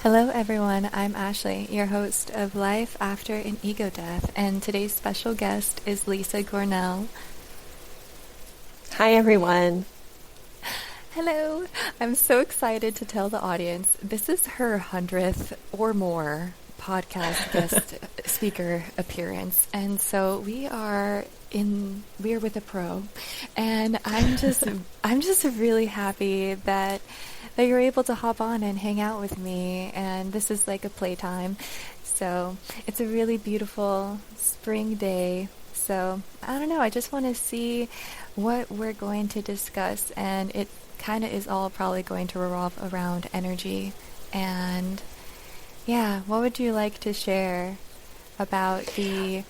Hello, everyone. I'm Ashley, your host of Life After an Ego Death, and today's special guest is Lisa Gornall. Hi, everyone. Hello. I'm so excited to tell the audience this is her 100th or more podcast guest speaker appearance, and so we are with a pro, and I'm just really happy that you're able to hop on and hang out with me, and this is like a playtime. So it's a really beautiful spring day. So I don't know, I just want to see what we're going to discuss, and it kind of is all probably going to revolve around energy. And yeah, what would you like to share about the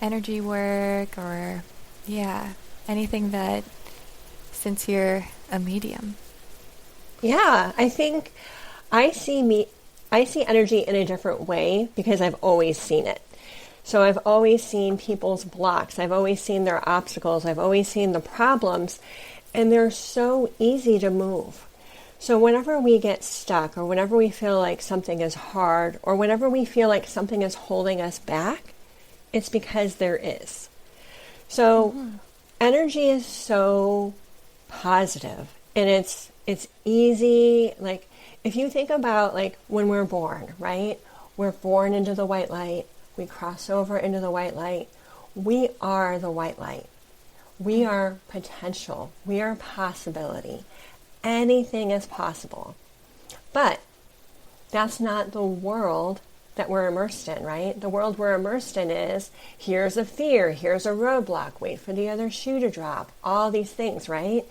energy work, or yeah, anything that, since you're a medium? Yeah, I think I see energy in a different way because I've always seen it. So I've always seen people's blocks. I've always seen their obstacles. I've always seen the problems, and they're so easy to move. So whenever we get stuck, or whenever we feel like something is hard, or whenever we feel like something is holding us back, it's because there is. So energy is so positive, and it's easy. Like, if you think about, like, when we're born, right? We're born into the white light. We cross over into the white light. We are the white light. We are potential. We are possibility. Anything is possible. But that's not the world that we're immersed in, right? The world we're immersed in is, here's a fear, here's a roadblock, wait for the other shoe to drop, all these things, right?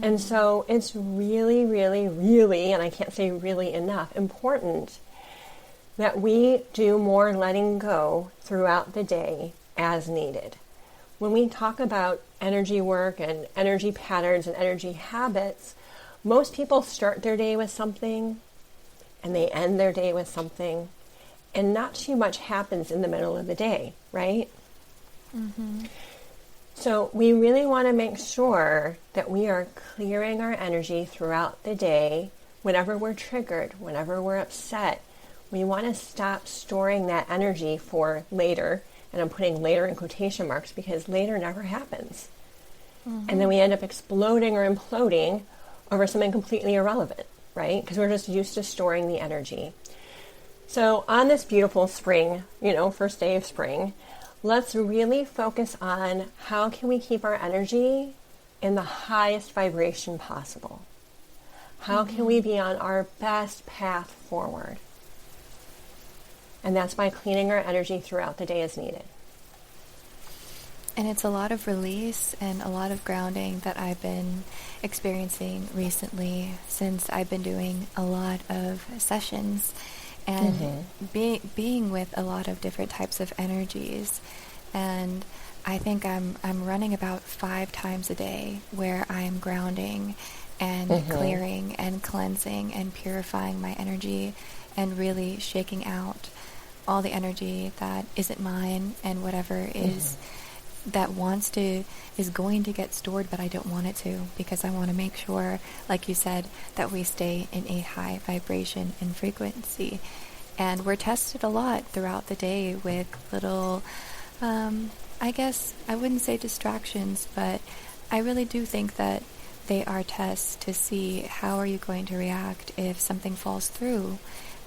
And so it's really, really, really, and I can't say really enough, important that we do more letting go throughout the day as needed. When we talk about energy work and energy patterns and energy habits, most people start their day with something and they end their day with something, and not too much happens in the middle of the day, right? Mm-hmm. So we really want to make sure that we are clearing our energy throughout the day. Whenever we're triggered, whenever we're upset, we want to stop storing that energy for later. And I'm putting later in quotation marks because later never happens. And then we end up exploding or imploding over something completely irrelevant, right? Because we're just used to storing the energy. So on this beautiful spring, first day of spring, let's really focus on how can we keep our energy in the highest vibration possible. How can we be on our best path forward? And that's by cleaning our energy throughout the day as needed. And it's a lot of release and a lot of grounding that I've been experiencing recently, since I've been doing a lot of sessions and being with a lot of different types of energies. And I think I'm running about 5 times a day where I am grounding and clearing and cleansing and purifying my energy, and really shaking out all the energy that isn't mine, and whatever is that is going to get stored, but I don't want it to, because I want to make sure, like you said, that we stay in a high vibration and frequency. And we're tested a lot throughout the day with little, I guess I wouldn't say distractions, but I really do think that they are tests to see how are you going to react if something falls through,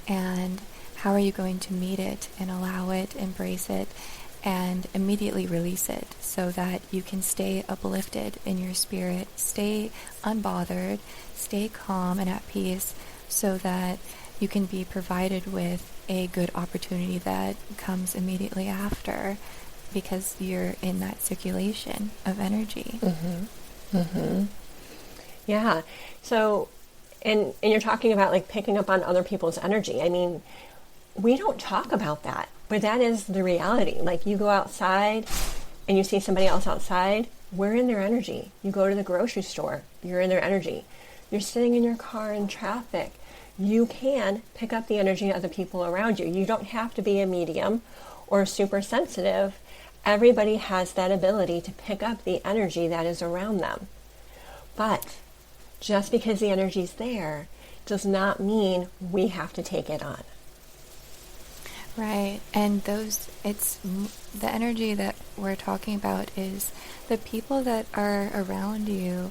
and how are you going to meet it and allow it, embrace it, and immediately release it, so that you can stay uplifted in your spirit, stay unbothered, stay calm and at peace, so that you can be provided with a good opportunity that comes immediately after, because you're in that circulation of energy. Yeah. So, and you're talking about, like, picking up on other people's energy. I mean, we don't talk about that, but that is the reality. Like, you go outside and you see somebody else outside, we're in their energy. You go to the grocery store, you're in their energy. You're sitting in your car in traffic, you can pick up the energy of the people around you. You don't have to be a medium or super sensitive. Everybody has that ability to pick up the energy that is around them. But just because the energy's there does not mean we have to take it on. Right. And the energy that we're talking about is the people that are around you,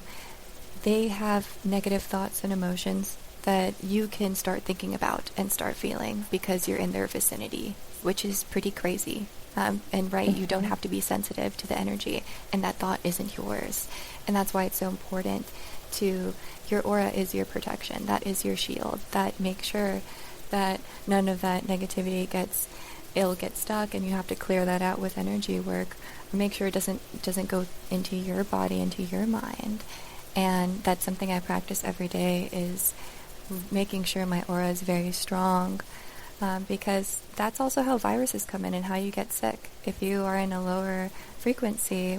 they have negative thoughts and emotions that you can start thinking about and start feeling because you're in their vicinity, which is pretty crazy. And right, you don't have to be sensitive to the energy, and that thought isn't yours. And that's why it's so important your aura is your protection. That is your shield. That makes sure that none of that negativity it'll get stuck, and you have to clear that out with energy work. Make sure it doesn't go into your body, into your mind. And that's something I practice every day, is making sure my aura is very strong, because that's also how viruses come in and how you get sick. If you are in a lower frequency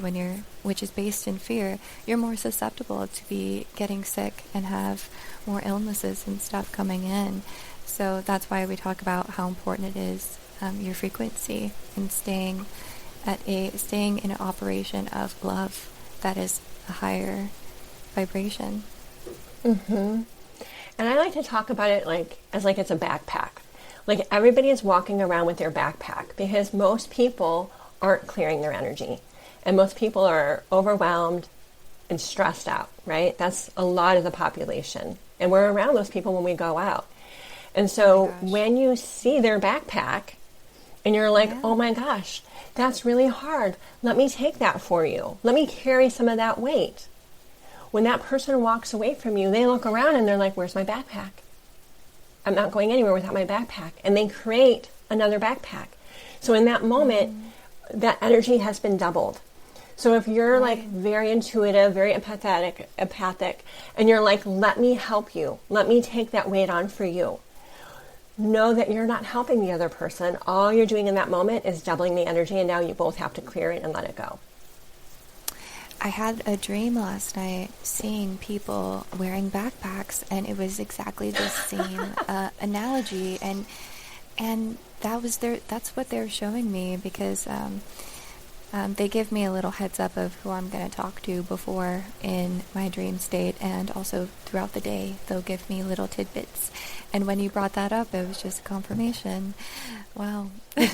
which is based in fear, you're more susceptible to be getting sick and have more illnesses and stuff coming in. So that's why we talk about how important it is, your frequency, and staying in an operation of love that is a higher vibration. Mm-hmm. And I like to talk about it as it's a backpack. Like, everybody is walking around with their backpack because most people aren't clearing their energy. And most people are overwhelmed and stressed out, right? That's a lot of the population. And we're around those people when we go out. And so when you see their backpack and you're like, oh my gosh, that's really hard. Let me take that for you. Let me carry some of that weight. When that person walks away from you, they look around and they're like, where's my backpack? I'm not going anywhere without my backpack. And they create another backpack. So in that moment, that energy has been doubled. So if you're very intuitive, very empathic, and you're like, let me help you. Let me take that weight on for you. Know that you're not helping the other person. All you're doing in that moment is doubling the energy, and now you both have to clear it and let it go. I had a dream last night seeing people wearing backpacks, and it was exactly the same analogy, and that's what they're showing me, because they give me a little heads up of who I'm going to talk to before in my dream state, and also throughout the day they'll give me little tidbits. And when you brought that up, it was just confirmation. Wow. That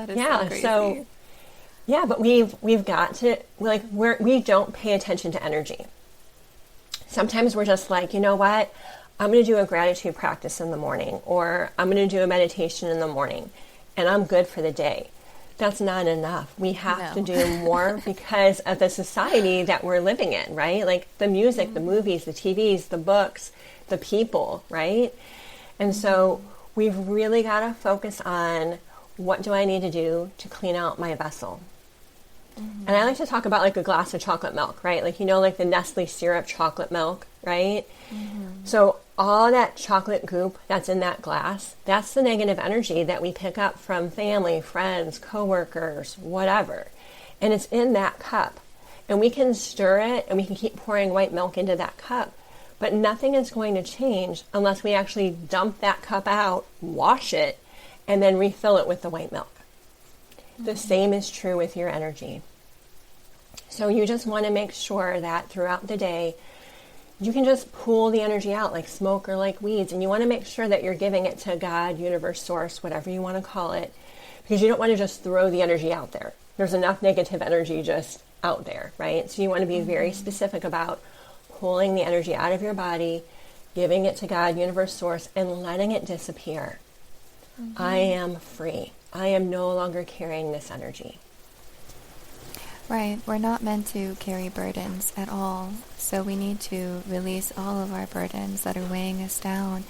is so crazy. Yeah, but we've got to, we don't pay attention to energy. Sometimes we're just like, you know what? I'm going to do a gratitude practice in the morning, or I'm going to do a meditation in the morning, and I'm good for the day. That's not enough. We have to do more because of the society that we're living in, right? Like the music, the movies, the TVs, the books, the people, right? And so we've really got to focus on, what do I need to do to clean out my vessel? And I like to talk about a glass of chocolate milk, right? The Nestle syrup chocolate milk, right? So all that chocolate goop that's in that glass, that's the negative energy that we pick up from family, friends, coworkers, whatever. And it's in that cup. And we can stir it, and we can keep pouring white milk into that cup. But nothing is going to change unless we actually dump that cup out, wash it, and then refill it with the white milk. The same is true with your energy. So you just want to make sure that throughout the day, you can just pull the energy out like smoke or like weeds. And you want to make sure that you're giving it to God, universe, source, whatever you want to call it, because you don't want to just throw the energy out there. There's enough negative energy just out there, right? So you want to be very specific about pulling the energy out of your body, giving it to God, universe, source, and letting it disappear. I am free. I am no longer carrying this energy. Right. We're not meant to carry burdens at all. So we need to release all of our burdens that are weighing us down,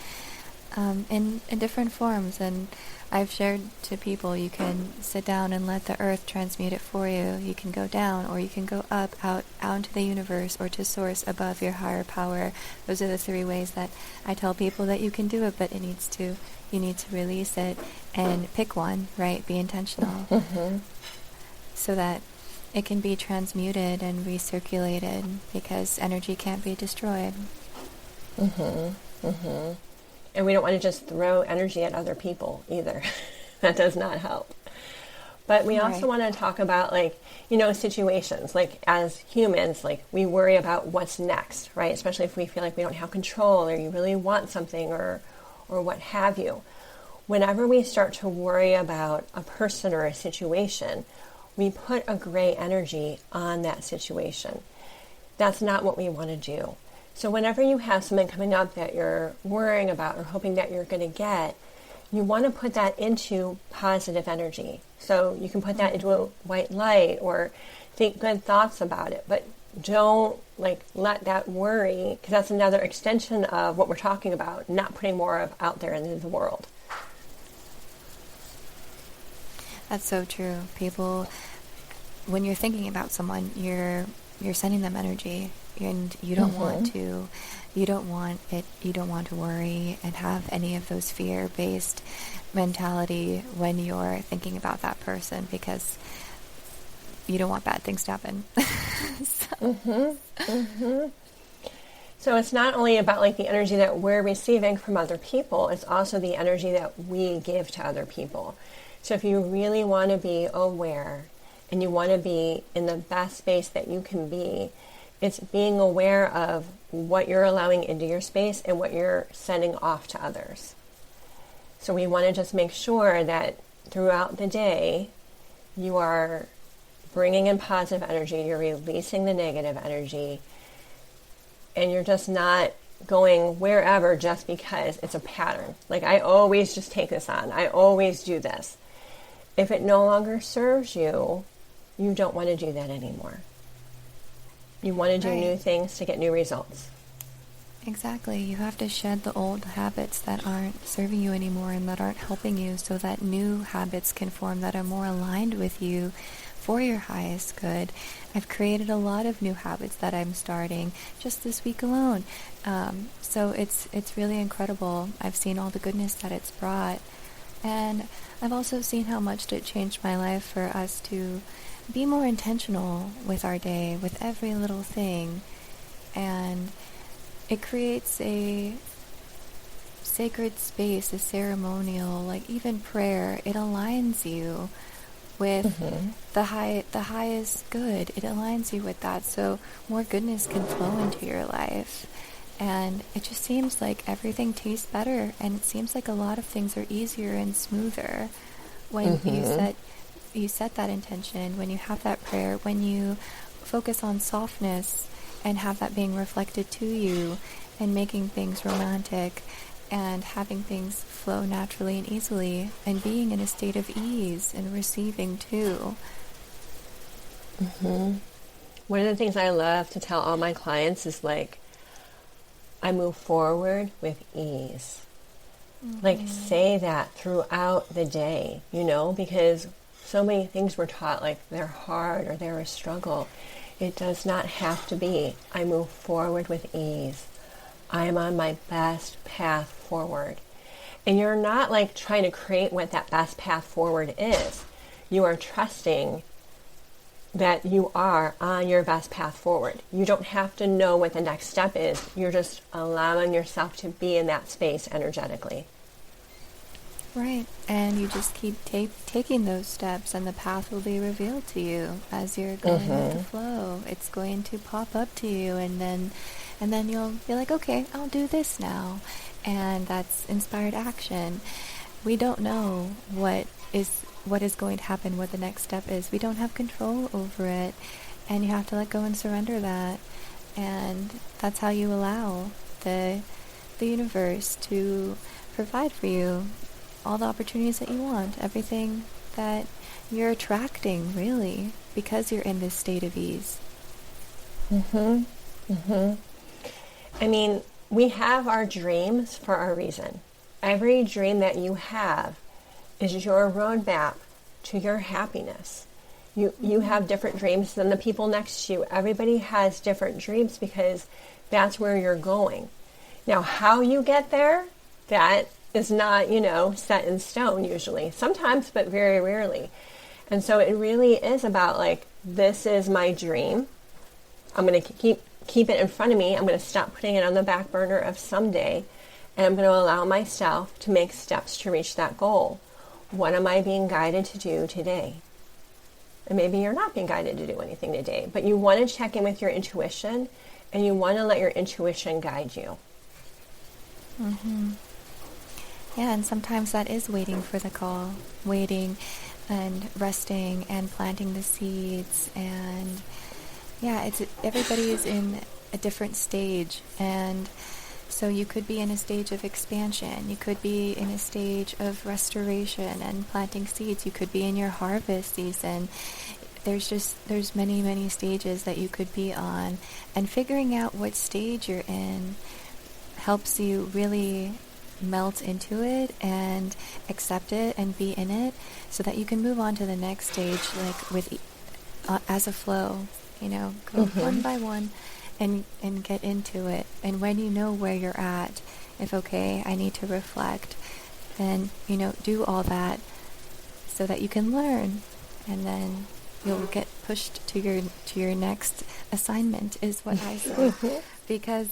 in different forms. And I've shared to people, you can sit down and let the earth transmute it for you. You can go down, or you can go up, out into the universe, or to source above your higher power. Those are the three ways that I tell people that you can do it, but you need to release it and pick one, right? Be intentional. So that it can be transmuted and recirculated, because energy can't be destroyed. And we don't want to just throw energy at other people either. That does not help. But we also Right. want to talk about, like, you know, situations, like as humans, like we worry about what's next, right? Especially if we feel like we don't have control or you really want something or what have you. Whenever we start to worry about a person or a situation, we put a gray energy on that situation. That's not what we want to do. So whenever you have something coming up that you're worrying about or hoping that you're going to get, you want to put that into positive energy. So you can put that into a white light or think good thoughts about it, but don't like let that worry, because that's another extension of what we're talking about, not putting more of out there into the world. That's so true. People, when you're thinking about someone, you're sending them energy, and you don't want to, you don't want to worry and have any of those fear-based mentality when you're thinking about that person, because you don't want bad things to happen. So it's not only about like the energy that we're receiving from other people, it's also the energy that we give to other people. So if you really want to be aware and you want to be in the best space that you can be, it's being aware of what you're allowing into your space and what you're sending off to others. So we want to just make sure that throughout the day, you are bringing in positive energy, you're releasing the negative energy, and you're just not going wherever just because it's a pattern. Like, I always just take this on. I always do this. If it no longer serves you, you don't want to do that anymore. You want to do new things to get new results. Exactly. You have to shed the old habits that aren't serving you anymore and that aren't helping you, so that new habits can form that are more aligned with you for your highest good. I've created a lot of new habits that I'm starting just this week alone. So it's really incredible. I've seen all the goodness that it's brought. And I've also seen how much it changed my life for us to be more intentional with our day, with every little thing. And it creates a sacred space, a ceremonial, like even prayer. It aligns you with the highest good. It aligns you with that, so more goodness can flow into your life. And it just seems like everything tastes better, and it seems like a lot of things are easier and smoother when you set that intention, when you have that prayer, when you focus on softness and have that being reflected to you, and making things romantic and having things flow naturally and easily, and being in a state of ease and receiving too. One of the things I love to tell all my clients is like, I move forward with ease. Like, say that throughout the day, you know, because so many things we're taught like they're hard or they're a struggle. It does not have to be. I move forward with ease. I am on my best path forward. And you're not like trying to create what that best path forward is. You are trusting that you are on your best path forward. You don't have to know what the next step is. You're just allowing yourself to be in that space energetically. Right, and you just keep taking those steps, and the path will be revealed to you as you're going with the flow. It's going to pop up to you, and then you'll be like, okay, I'll do this now. And that's inspired action. We don't know what is going to happen, what the next step is. We don't have control over it, and you have to let go and surrender that. And that's how you allow the universe to provide for you all the opportunities that you want, everything that you're attracting, really, because you're in this state of ease. I mean, we have our dreams for a reason. Every dream that you have is your roadmap to your happiness. You have different dreams than the people next to you. Everybody has different dreams because that's where you're going. Now, how you get there, that is not, set in stone usually. Sometimes, but very rarely. And so it really is about like, this is my dream. I'm going to keep it in front of me. I'm going to stop putting it on the back burner of someday. And I'm going to allow myself to make steps to reach that goal. What am I being guided to do today? and maybe you're not being guided to do anything today, but you want to check in with your intuition, and you want to let your intuition guide you. Mm-hmm. Yeah, and sometimes that is waiting for the call, waiting and resting and planting the seeds. And yeah, everybody is in a different stage. And so you could be in a stage of expansion. You could be in a stage of restoration and planting seeds. You could be in your harvest season. There's many, many stages that you could be on. And figuring out what stage you're in helps you really melt into it and accept it and be in it, so that you can move on to the next stage, like with as a flow, go one by one and get into it. And when you know where you're at, if okay, I need to reflect, then do all that so that you can learn, and then you'll get pushed to your next assignment, is what I say. Because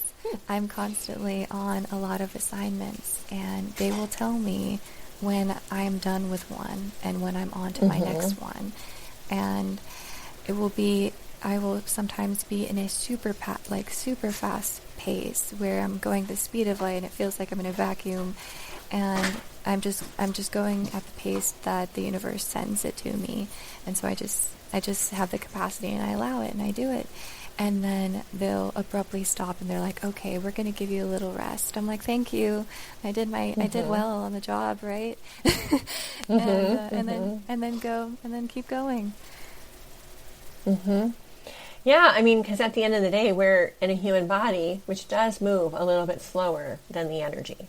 I'm constantly on a lot of assignments, and they will tell me when I'm done with one and when I'm on to my next one. And I will sometimes be in a super fast pace where I'm going the speed of light and it feels like I'm in a vacuum, and I'm just going at the pace that the universe sends it to me. And so I just have the capacity, and I allow it, and I do it. And then they'll abruptly stop, and they're like, okay, we're going to give you a little rest. I'm like, thank you. I did well on the job, right? And then keep going. Yeah, I mean, because at the end of the day, we're in a human body, which does move a little bit slower than the energy.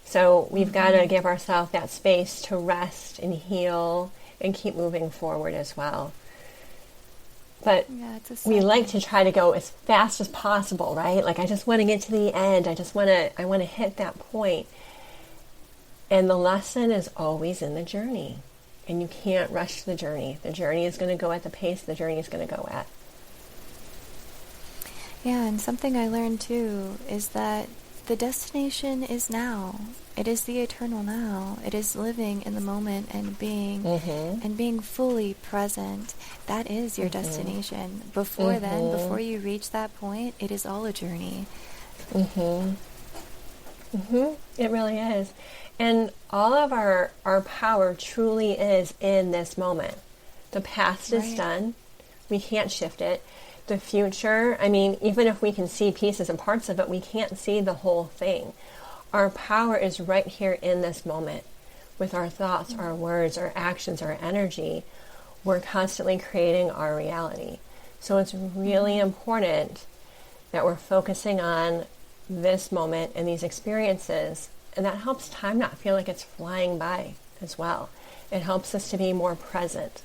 So we've got to give ourselves that space to rest and heal and keep moving forward as well. But we like to try to go as fast as possible, right? Like, I just want to get to the end. I want to hit that point. And the lesson is always in the journey. And you can't rush the journey. The journey is going to go at the pace the journey is going to go at. Yeah, and something I learned too is that the destination is now. It is the eternal now. It is living in the moment and being fully present. That is your destination. Before then, before you reach that point, it is all a journey. It really is. And all of our power truly is in this moment. The past is done. We can't shift it. The future, I mean, even if we can see pieces and parts of it, we can't see the whole thing. Our power is right here in this moment. With our thoughts, our words, our actions, our energy, we're constantly creating our reality. So it's really important that we're focusing on this moment and these experiences, and that helps time not feel like it's flying by as well. It helps us to be more present.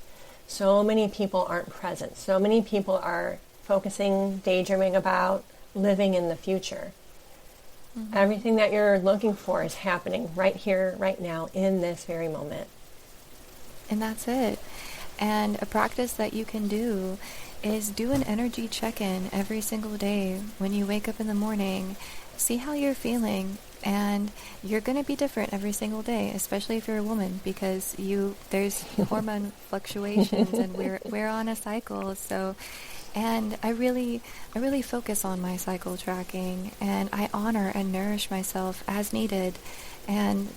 So many people aren't present. So many people are focusing, daydreaming about living in the future. Everything that you're looking for is happening right here, right now, in this very moment. And that's it. And a practice that you can do is do an energy check-in every single day when you wake up in the morning. See how you're feeling. And you're going to be different every single day, especially if you're a woman, because there's hormone fluctuations, and we're on a cycle. So, and I really focus on my cycle tracking, and I honor and nourish myself as needed. And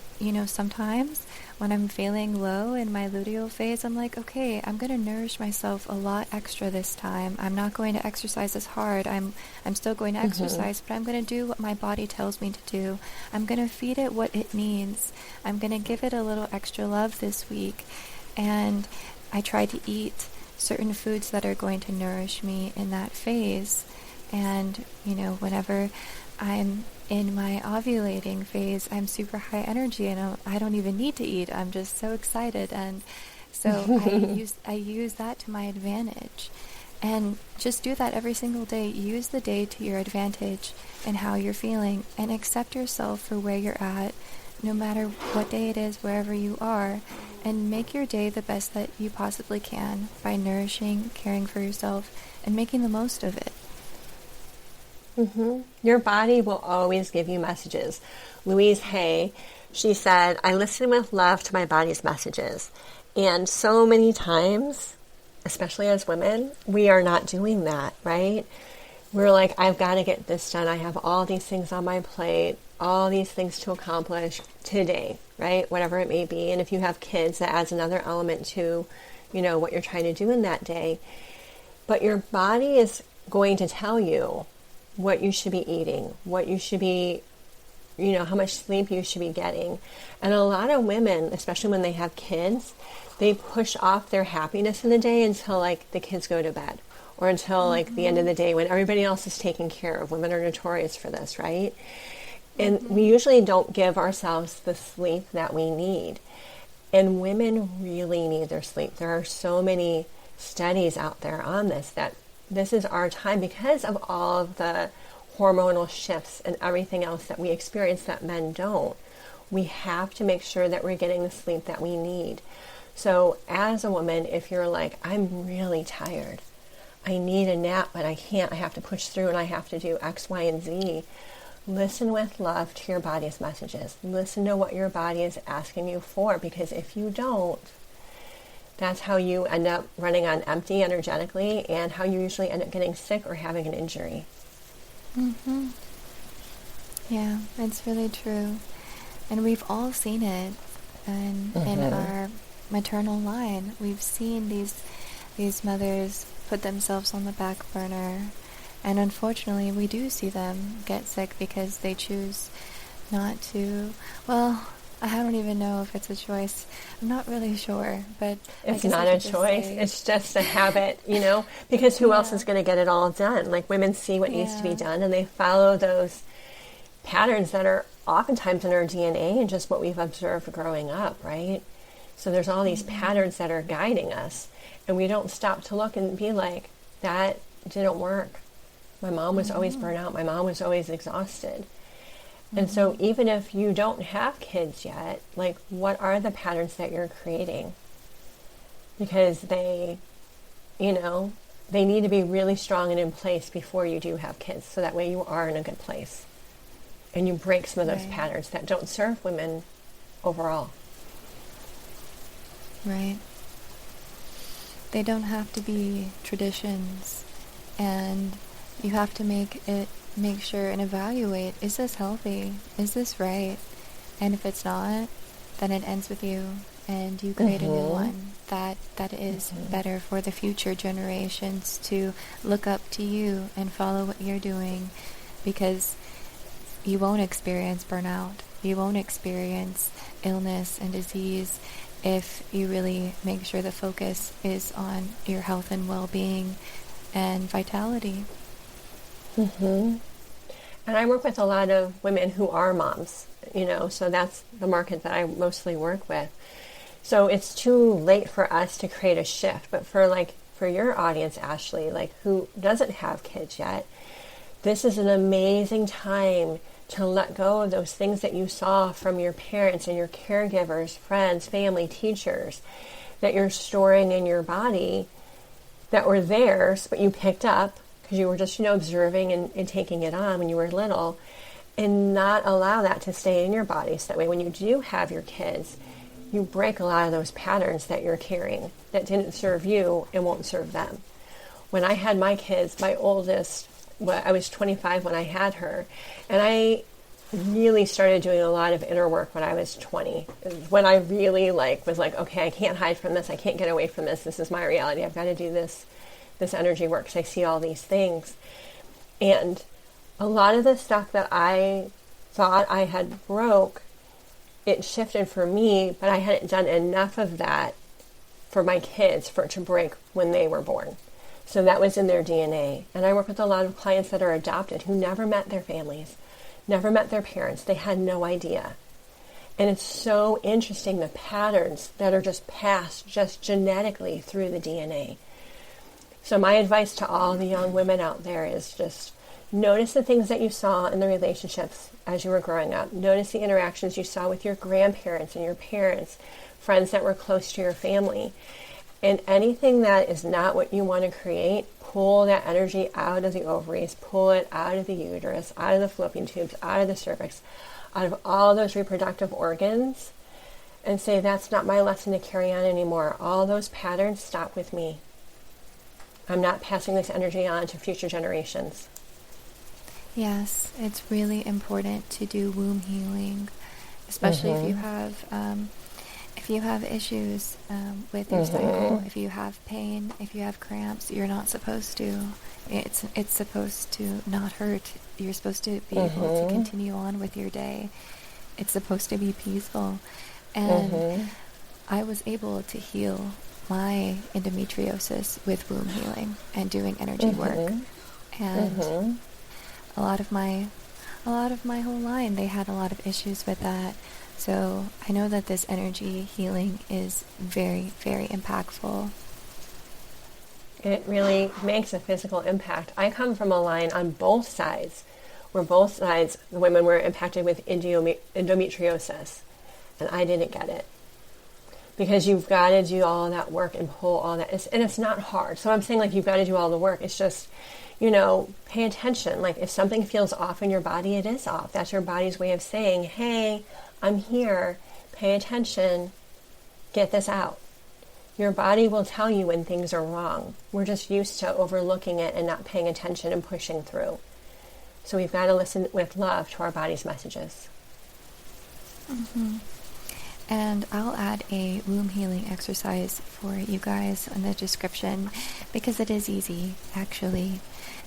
sometimes when I'm feeling low in my luteal phase, I'm like, okay, I'm going to nourish myself a lot extra this time. I'm not going to exercise as hard. I'm still going to exercise, but I'm going to do what my body tells me to do. I'm going to feed it what it needs. I'm going to give it a little extra love this week. And I try to eat certain foods that are going to nourish me in that phase. And, whenever I'm in my ovulating phase, I'm super high energy, and I don't even need to eat. I'm just so excited, and so I use that to my advantage. And just do that every single day. Use the day to your advantage and how you're feeling, and accept yourself for where you're at, no matter what day it is, wherever you are, and make your day the best that you possibly can by nourishing, caring for yourself, and making the most of it. Your body will always give you messages. Louise Hay, she said, I listen with love to my body's messages. And so many times, especially as women, we are not doing that, right? We're like, I've got to get this done. I have all these things on my plate, all these things to accomplish today, right? Whatever it may be. And if you have kids, that adds another element to, what you're trying to do in that day. But your body is going to tell you what you should be eating, what you should be, how much sleep you should be getting. And a lot of women, especially when they have kids, they push off their happiness in the day until like the kids go to bed, or until like the end of the day when everybody else is taken care of. Women are notorious for this, right? And we usually don't give ourselves the sleep that we need. And women really need their sleep. There are so many studies out there on this, that this is our time because of all of the hormonal shifts and everything else that we experience that men don't. We have to make sure that we're getting the sleep that we need. So as a woman, if you're like, I'm really tired, I need a nap, but I can't, I have to push through and I have to do X, Y, and Z, listen with love to your body's messages. Listen to what your body is asking you for, because if you don't, that's how you end up running on empty energetically, and how you usually end up getting sick or having an injury. Mm-hmm. Yeah, it's really true. And we've all seen it in our maternal line. We've seen these mothers put themselves on the back burner, and unfortunately we do see them get sick because they choose not to. Well, I don't even know if it's a choice. I'm not really sure, but it's not a choice. It's just a habit, because who else is going to get it all done? Like, women see what needs to be done, and they follow those patterns that are oftentimes in our DNA and just what we've observed growing up, right? So there's all these patterns that are guiding us, and we don't stop to look and be like, that didn't work. My mom was always burnt out. My mom was always exhausted. And so even if you don't have kids yet, like, what are the patterns that you're creating? Because they need to be really strong and in place before you do have kids. So that way you are in a good place. And you break some of those patterns that don't serve women overall. Right. They don't have to be traditions. And you have to make sure and evaluate, is this healthy? Is this right? And if it's not, then it ends with you, and you create a new one that is better for the future generations to look up to you and follow what you're doing, because you won't experience burnout. You won't experience illness and disease if you really make sure the focus is on your health and well-being and vitality. And I work with a lot of women who are moms, so that's the market that I mostly work with. So it's too late for us to create a shift. But for your audience, Ashley, who doesn't have kids yet, this is an amazing time to let go of those things that you saw from your parents and your caregivers, friends, family, teachers, that you're storing in your body that were theirs, but you picked up because you were just, observing and taking it on when you were little, and not allow that to stay in your body. So that way when you do have your kids, you break a lot of those patterns that you're carrying that didn't serve you and won't serve them. When I had my kids, my oldest, I was 25 when I had her, and I really started doing a lot of inner work when I was 20. When I really was like, okay, I can't hide from this. I can't get away from this. This is my reality. I've got to do this energy work because I see all these things. And a lot of the stuff that I thought I had broke, it shifted for me, but I hadn't done enough of that for my kids for it to break when they were born. So that was in their DNA. And I work with a lot of clients that are adopted who never met their families, never met their parents. They had no idea. And it's so interesting, the patterns that are just passed just genetically through the DNA. So my advice to all the young women out there is just notice the things that you saw in the relationships as you were growing up. Notice the interactions you saw with your grandparents and your parents, friends that were close to your family. And anything that is not what you want to create, pull that energy out of the ovaries, pull it out of the uterus, out of the fallopian tubes, out of the cervix, out of all those reproductive organs, and say, that's not my lesson to carry on anymore. All those patterns stop with me. I'm not passing this energy on to future generations. Yes, it's really important to do womb healing, especially if you have issues with your cycle, if you have pain, if you have cramps. You're not supposed to. It's supposed to not hurt. You're supposed to be able to continue on with your day. It's supposed to be peaceful. And I was able to heal my endometriosis with womb healing and doing energy work. And a lot of my whole line, they had a lot of issues with that. So I know that this energy healing is very, very impactful. It really makes a physical impact. I come from a line on both sides, where both sides, the women were impacted with endometriosis, and I didn't get it. Because you've got to do all that work and pull all that. And it's not hard. So I'm saying, like, you've got to do all the work. It's just, pay attention. Like, if something feels off in your body, it is off. That's your body's way of saying, hey, I'm here. Pay attention. Get this out. Your body will tell you when things are wrong. We're just used to overlooking it and not paying attention and pushing through. So we've got to listen with love to our body's messages. And I'll add a womb healing exercise for you guys in the description, because it is easy, actually.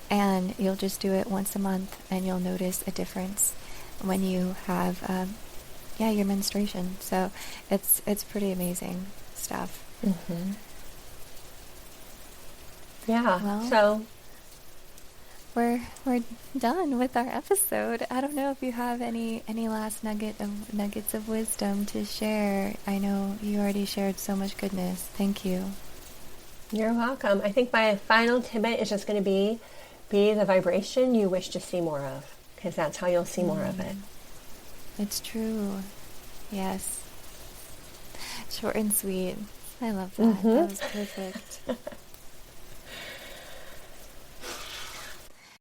And you'll just do it once a month, and you'll notice a difference when you have, your menstruation. So it's pretty amazing stuff. Yeah. Well, So we're done with our episode. I don't know if you have any last nuggets of wisdom to share. I know you already shared so much goodness. Thank you. you're welcome. I think my final tidbit is just going to be the vibration you wish to see more of, because that's how you'll see more of it. It's true. Yes. Short and sweet. I love that. That was perfect.